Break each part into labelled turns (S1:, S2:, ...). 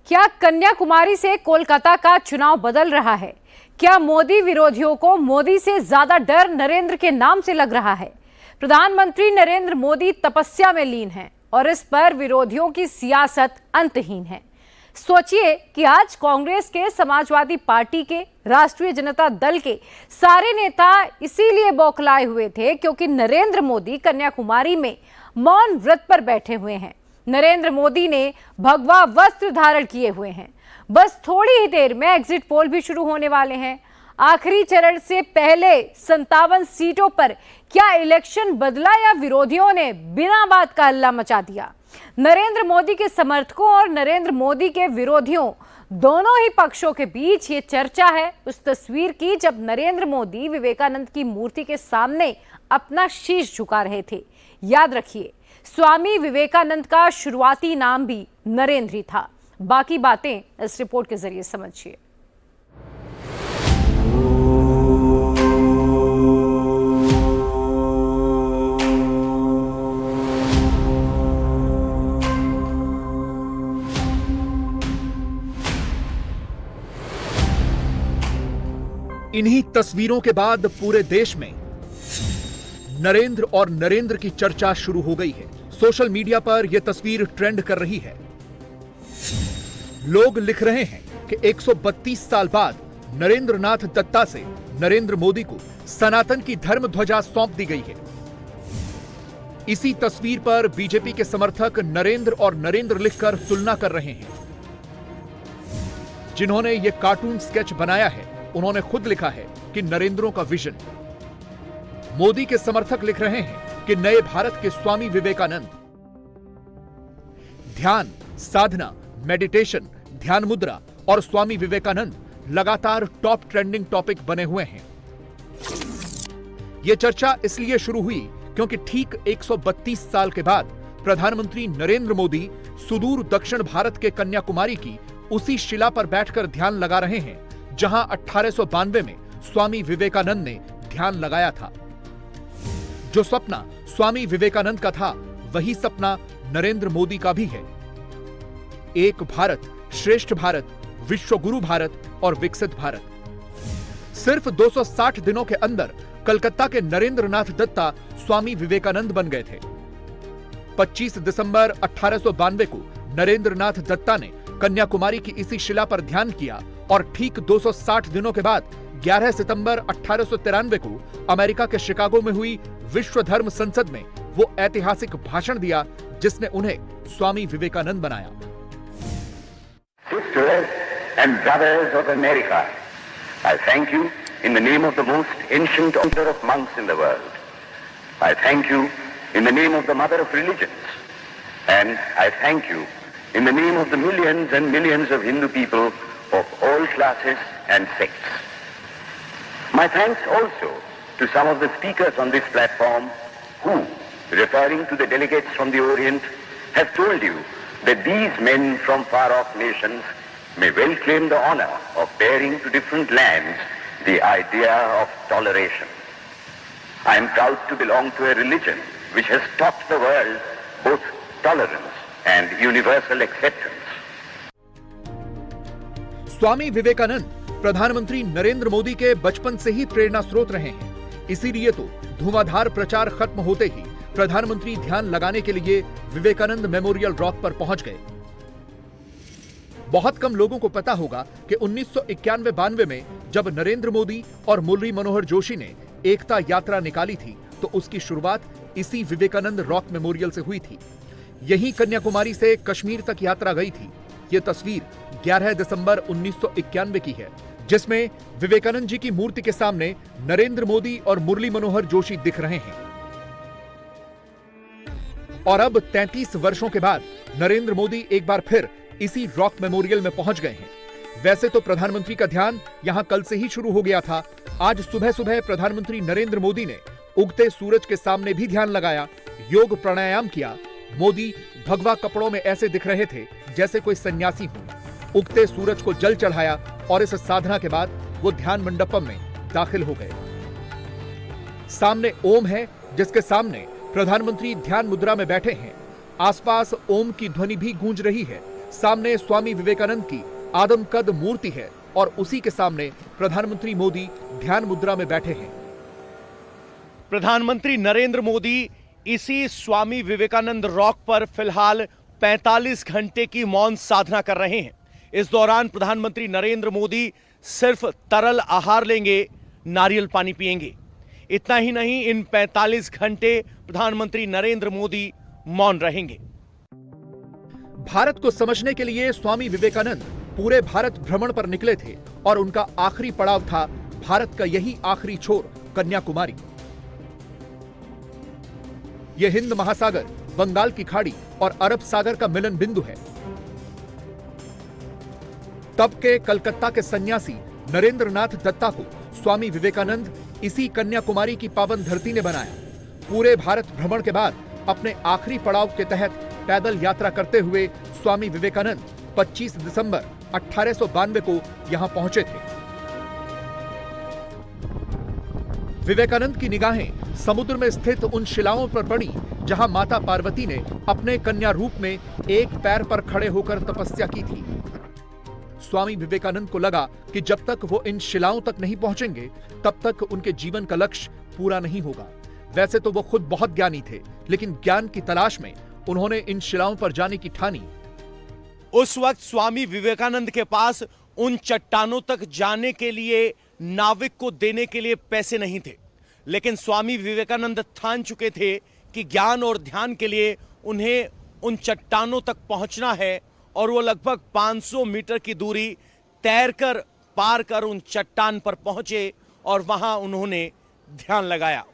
S1: क्या कन्याकुमारी से कोलकाता का चुनाव बदल रहा है? क्या मोदी विरोधियों को मोदी से ज्यादा डर नरेंद्र के नाम से लग रहा है? प्रधानमंत्री नरेंद्र मोदी तपस्या में लीन हैं और इस पर विरोधियों की सियासत अंतहीन है। सोचिए कि आज कांग्रेस के, समाजवादी पार्टी के, राष्ट्रीय जनता दल के सारे नेता इसीलिए बौखलाए हुए थे क्योंकि नरेंद्र मोदी कन्याकुमारी में मौन व्रत पर बैठे हुए हैं। नरेंद्र मोदी ने भगवा वस्त्र धारण किए हुए हैं। बस थोड़ी ही देर में एग्जिट पोल भी शुरू होने वाले हैं। आखिरी चरण से पहले 57 सीटों पर क्या इलेक्शन बदला या विरोधियों ने बिना बात का हल्ला मचा दिया? नरेंद्र मोदी के समर्थकों और नरेंद्र मोदी के विरोधियों दोनों ही पक्षों के बीच ये चर्चा है उस तस्वीर की जब नरेंद्र मोदी विवेकानंद की मूर्ति के सामने अपना शीश झुका रहे थे। याद रखिए, स्वामी विवेकानंद का शुरुआती नाम भी नरेंद्र ही था। बाकी बातें इस रिपोर्ट के जरिए समझिए।
S2: इन्हीं तस्वीरों के बाद पूरे देश में नरेंद्र और नरेंद्र की चर्चा शुरू हो गई है। सोशल मीडिया पर यह तस्वीर ट्रेंड कर रही है। लोग लिख रहे हैं कि 132 साल बाद नरेंद्र नाथ दत्ता से नरेंद्र मोदी को सनातन की धर्म ध्वजा सौंप दी गई है। इसी तस्वीर पर बीजेपी के समर्थक नरेंद्र और नरेंद्र लिखकर तुलना कर रहे हैं। जिन्होंने यह कार्टून स्केच बनाया है उन्होंने खुद लिखा है कि नरेंद्रों का विजन। मोदी के समर्थक लिख रहे हैं कि नए भारत के स्वामी विवेकानंद। ध्यान, साधना, मेडिटेशन, ध्यान मुद्रा और स्वामी विवेकानंद लगातार टॉप ट्रेंडिंग टॉपिक बने हुए हैं। यह चर्चा इसलिए शुरू हुई क्योंकि ठीक 132 साल के बाद प्रधानमंत्री नरेंद्र मोदी सुदूर दक्षिण भारत के कन्याकुमारी की उसी शिला पर बैठकर ध्यान लगा रहे हैं जहां 1892 में स्वामी विवेकानंद ने ध्यान लगाया था। जो सपना स्वामी विवेकानंद का था वही सपना नरेंद्र मोदी का भी है। एक भारत, श्रेष्ठ भारत, विश्व गुरु भारत और विकसित भारत। सिर्फ 260 दिनों के अंदर कलकत्ता के नरेंद्र नाथ दत्ता स्वामी विवेकानंद बन गए थे। 25 दिसंबर 1892 को नरेंद्र नाथ दत्ता ने कन्याकुमारी की इसी शिला पर ध्यान किया और ठीक 260 दिनों के बाद 11 सितंबर 1893 को अमेरिका के शिकागो में हुई विश्व धर्म संसद में वो ऐतिहासिक भाषण दिया जिसने उन्हें स्वामी विवेकानंद बनाया।
S3: Sisters and brothers of America, I thank you in the name of the most ancient order of monks in the world. I thank you in the name of the mother of religions, and I thank you in the name of the millions and millions of Hindu people of all classes and sects. My thanks also to some of the speakers on this platform who, referring to the delegates from the Orient, have told you that these men from far-off nations may well claim the honor of bearing to different lands the idea of toleration. I am proud to belong to a religion which has taught the world both tolerance and universal acceptance.
S2: Swami Vivekananda प्रधानमंत्री नरेंद्र मोदी के बचपन से ही प्रेरणा स्रोत रहे हैं। इसीलिए तो धुआंधार प्रचार खत्म होते ही प्रधानमंत्री ध्यान लगाने के लिए विवेकानंद मेमोरियल रॉक पर पहुंच गए। बहुत कम लोगों को पता होगा कि 1991-92 में जब नरेंद्र मोदी और मुरली मनोहर जोशी ने एकता यात्रा निकाली थी तो उसकी शुरुआत इसी विवेकानंद रॉक मेमोरियल से हुई थी। यही कन्याकुमारी से कश्मीर तक यात्रा गई थी। ये तस्वीर 11 दिसंबर 1991 की है जिसमें विवेकानंद जी की मूर्ति के सामने नरेंद्र मोदी और मुरली मनोहर जोशी दिख रहे हैं। और अब 33 वर्षों के बाद नरेंद्र मोदी एक बार फिर इसी रॉक मेमोरियल में पहुंच गए हैं। वैसे तो प्रधानमंत्री का ध्यान यहां कल से ही शुरू हो गया था। आज सुबह सुबह प्रधानमंत्री नरेंद्र मोदी ने उगते सूरज के सामने भी ध्यान लगाया, योग प्राणायाम किया। मोदी भगवा कपड़ों में ऐसे दिख रहे थे जैसे कोई सन्यासी हो। उगते सूरज को जल चढ़ाया और इस साधना के बाद वो ध्यान मंडपम में दाखिल हो गए। सामने ओम है जिसके सामने प्रधानमंत्री ध्यान मुद्रा में बैठे हैं। आसपास ओम की ध्वनि भी गूंज रही है। सामने स्वामी विवेकानंद की आदमकद मूर्ति है और उसी के सामने प्रधानमंत्री मोदी ध्यान मुद्रा में बैठे हैं।
S4: प्रधानमंत्री नरेंद्र मोदी इसी स्वामी विवेकानंद रॉक पर फिलहाल 45 घंटे की मौन साधना कर रहे हैं। इस दौरान प्रधानमंत्री नरेंद्र मोदी सिर्फ तरल आहार लेंगे, नारियल पानी पिएंगे। इतना ही नहीं, इन 45 घंटे प्रधानमंत्री नरेंद्र मोदी मौन रहेंगे।
S2: भारत को समझने के लिए स्वामी विवेकानंद पूरे भारत भ्रमण पर निकले थे और उनका आखिरी पड़ाव था भारत का यही आखिरी छोर कन्याकुमारी। यह हिंद महासागर, बंगाल की खाड़ी और अरब सागर का मिलन बिंदु है। तब के कलकत्ता के सन्यासी नरेंद्र नाथ दत्ता को स्वामी विवेकानंद इसी कन्याकुमारी की पावन धरती ने बनाया। पूरे भारत भ्रमण के बाद अपने आखिरी पड़ाव के तहत पैदल यात्रा करते हुए स्वामी विवेकानंद 25 दिसंबर 1892 को यहां पहुंचे थे। विवेकानंद की निगाहें समुद्र में स्थित उन शिलाओं पर पड़ी जहां माता पार्वती ने अपने कन्या रूप में एक पैर पर खड़े होकर तपस्या की थी। स्वामी विवेकानंद को लगा कि जब तक वो इन शिलाओं तक नहीं पहुंचेंगे तब तक उनके जीवन का लक्ष्य पूरा नहीं होगा। वैसे तो वो खुद बहुत ज्ञानी थे, लेकिन ज्ञान की तलाश में उन्होंने इन शिलाओं पर जाने की ठानी।
S4: उस वक्त स्वामी विवेकानंद के पास उन चट्टानों तक जाने के लिए नाविक को देने के लिए पैसे नहीं थे, लेकिन स्वामी विवेकानंद ठान चुके थे कि ज्ञान और ध्यान के लिए उन्हें उन चट्टानों तक पहुंचना है और वो लगभग 500 मीटर की दूरी तैरकर पार कर उन चट्टान पर पहुंचे और वहां उन्होंने ध्यान लगाया।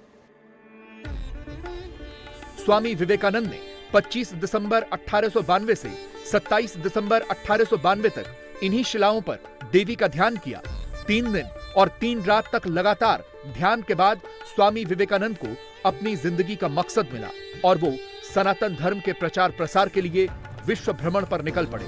S2: स्वामी विवेकानंद ने 25 दिसंबर 1892 से 27 दिसंबर 1892 तक इन्हीं शिलाओं पर देवी का ध्यान किया। 3 दिन और 3 रात तक लगातार ध्यान के बाद स्वामी विवेकानंद को अपनी जिंदगी का मकसद मिला और वो सनातन धर्म के प्रचार प्रसार के लिए विश्व भ्रमण पर निकल पड़े।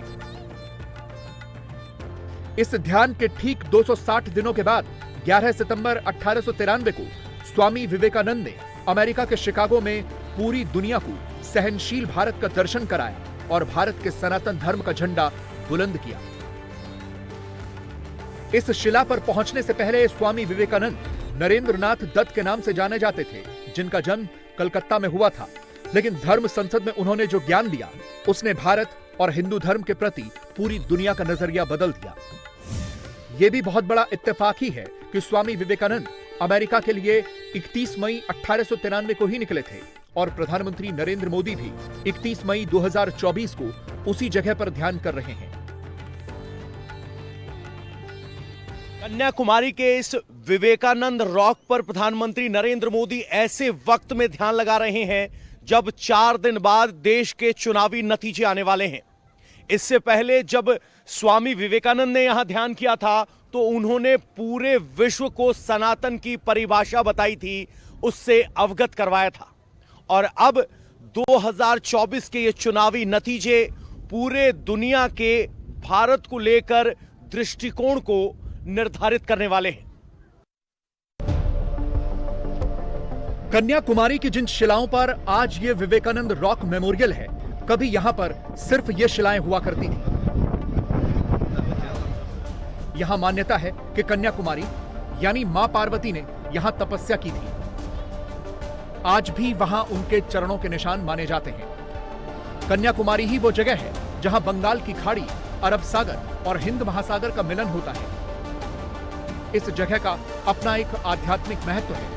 S2: इस ध्यान के ठीक 260 दिनों के बाद 11 सितंबर 1893 को स्वामी विवेकानंद ने अमेरिका के शिकागो में पूरी दुनिया को सहनशील भारत का दर्शन कराया और भारत के सनातन धर्म का झंडा बुलंद किया। इस शिला पर पहुंचने से पहले स्वामी विवेकानंद नरेंद्र नाथ दत्त के नाम से जाने जाते थे, जिनका जन्म कलकत्ता में हुआ था। लेकिन धर्म संसद में उन्होंने जो ज्ञान दिया उसने भारत और हिंदू धर्म के प्रति पूरी दुनिया का नजरिया बदल दिया। यह भी बहुत बड़ा इत्तेफाक ही है कि स्वामी विवेकानंद अमेरिका के लिए 31 मई 1893 को ही निकले थे और प्रधानमंत्री नरेंद्र मोदी भी 31 मई 2024 को उसी जगह पर ध्यान कर रहे हैं।
S4: कन्याकुमारी के इस विवेकानंद रॉक पर प्रधानमंत्री नरेंद्र मोदी ऐसे वक्त में ध्यान लगा रहे हैं जब 4 दिन बाद देश के चुनावी नतीजे आने वाले हैं। इससे पहले जब स्वामी विवेकानंद ने यहां ध्यान किया था तो उन्होंने पूरे विश्व को सनातन की परिभाषा बताई थी, उससे अवगत करवाया था। और अब 2024 के ये चुनावी नतीजे पूरे दुनिया के भारत को लेकर दृष्टिकोण को निर्धारित करने वाले हैं।
S2: कन्याकुमारी की जिन शिलाओं पर आज ये विवेकानंद रॉक मेमोरियल है, कभी यहां पर सिर्फ ये शिलाएं हुआ करती थी। यहां मान्यता है कि कन्याकुमारी यानी मां पार्वती ने यहां तपस्या की थी। आज भी वहां उनके चरणों के निशान माने जाते हैं। कन्याकुमारी ही वो जगह है जहां बंगाल की खाड़ी, अरब सागर और हिंद महासागर का मिलन होता है। इस जगह का अपना एक आध्यात्मिक महत्व है।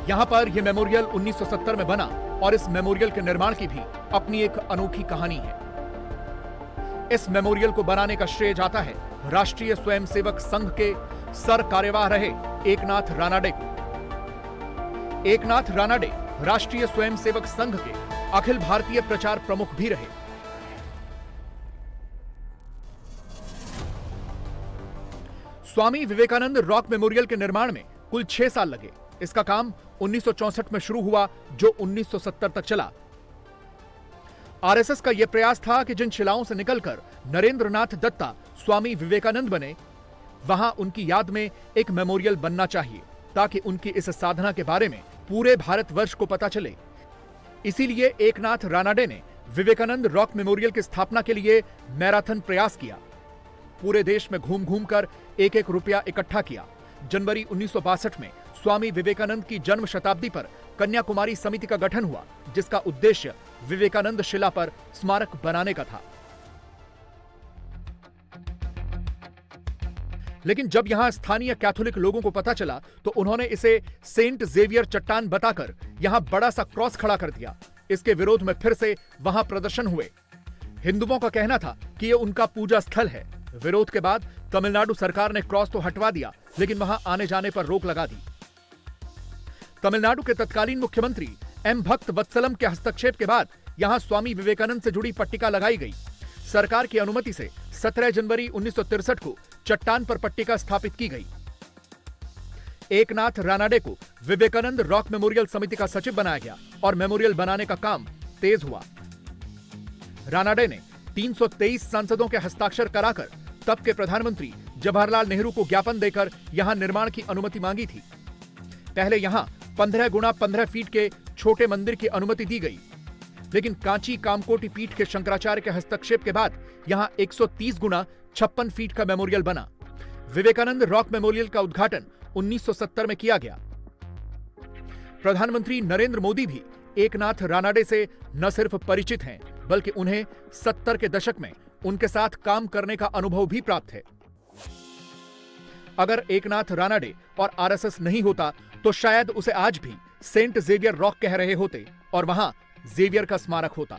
S2: यहां पर यह मेमोरियल 1970 में बना और इस मेमोरियल के निर्माण की भी अपनी एक अनोखी कहानी है। इस मेमोरियल को बनाने का श्रेय जाता है राष्ट्रीय स्वयंसेवक संघ के सर कार्यवाह रहे एकनाथ रानाडे को। एकनाथ रानाडे राष्ट्रीय स्वयंसेवक संघ के अखिल भारतीय प्रचार प्रमुख भी रहे। स्वामी विवेकानंद रॉक मेमोरियल के निर्माण में कुल 6 साल लगे। इसका काम 1964 में शुरू हुआ जो 1970 तक चला। आरएसएस का यह प्रयास था कि जिन शिलाओं से निकलकर नरेंद्र नाथ दत्ता स्वामी विवेकानंद बने, वहां उनकी याद में एक मेमोरियल बनना चाहिए ताकि उनकी इस साधना के बारे में पूरे भारतवर्ष को पता चले। इसीलिए एकनाथ रानाडे ने विवेकानंद रॉक मेमोरियल की स्थापना के लिए मैराथन प्रयास किया। पूरे देश में घूम घूम कर एक एक रुपया इकट्ठा किया। जनवरी 1962 में स्वामी विवेकानंद की जन्म शताब्दी पर कन्याकुमारी समिति का गठन हुआ, जिसका उद्देश्य विवेकानंद शिला पर स्मारक बनाने का था। लेकिन जब यहां स्थानीय कैथोलिक लोगों को पता चला तो उन्होंने इसे सेंट जेवियर चट्टान बताकर यहां बड़ा सा क्रॉस खड़ा कर दिया। इसके विरोध में फिर से वहां प्रदर्शन हुए। हिंदुओं का कहना था कि यह उनका पूजा स्थल है। विरोध के बाद तमिलनाडु सरकार ने क्रॉस तो हटवा दिया, लेकिन वहां आने जाने पर रोक लगा दी। तमिलनाडु के तत्कालीन मुख्यमंत्री एम भक्त वत्सलम के हस्तक्षेप के बाद यहां स्वामी विवेकानंद से जुड़ी पट्टिका लगाई गई। सरकार की अनुमति से 17 जनवरी 1963 को चट्टान पर पट्टिका स्थापित की गई। एकनाथ रानाडे को विवेकानंद रॉक मेमोरियल समिति का सचिव बनाया गया और मेमोरियल बनाने का काम तेज हुआ। रानाडे ने 323 सांसदों के हस्ताक्षर कराकर तब के प्रधानमंत्री जवाहरलाल नेहरू को ज्ञापन देकर यहां निर्माण की अनुमति मांगी थी। पहले यहां 15 गुणा 15 फीट के छोटे मंदिर की अनुमति दी गई, लेकिन कांची कामकोटी पीठ के शंकराचार्य के हस्तक्षेप के बाद यहां 130 गुणा 56 फीट का मेमोरियल बना। विवेकानंद रॉक मेमोरियल का उद्घाटन 1970 में किया गया। प्रधानमंत्री नरेंद्र मोदी भी एकनाथ रानाडे से न सिर्फ परिचित हैं, बल्कि उन्हें 70 के दशक में उनके साथ काम करने का अनुभव भी प्राप्त है। अगर एकनाथ रानाडे और आरएसएस नहीं होता तो शायद उसे आज भी सेंट जेवियर रॉक कह रहे होते और वहां जेवियर का स्मारक होता।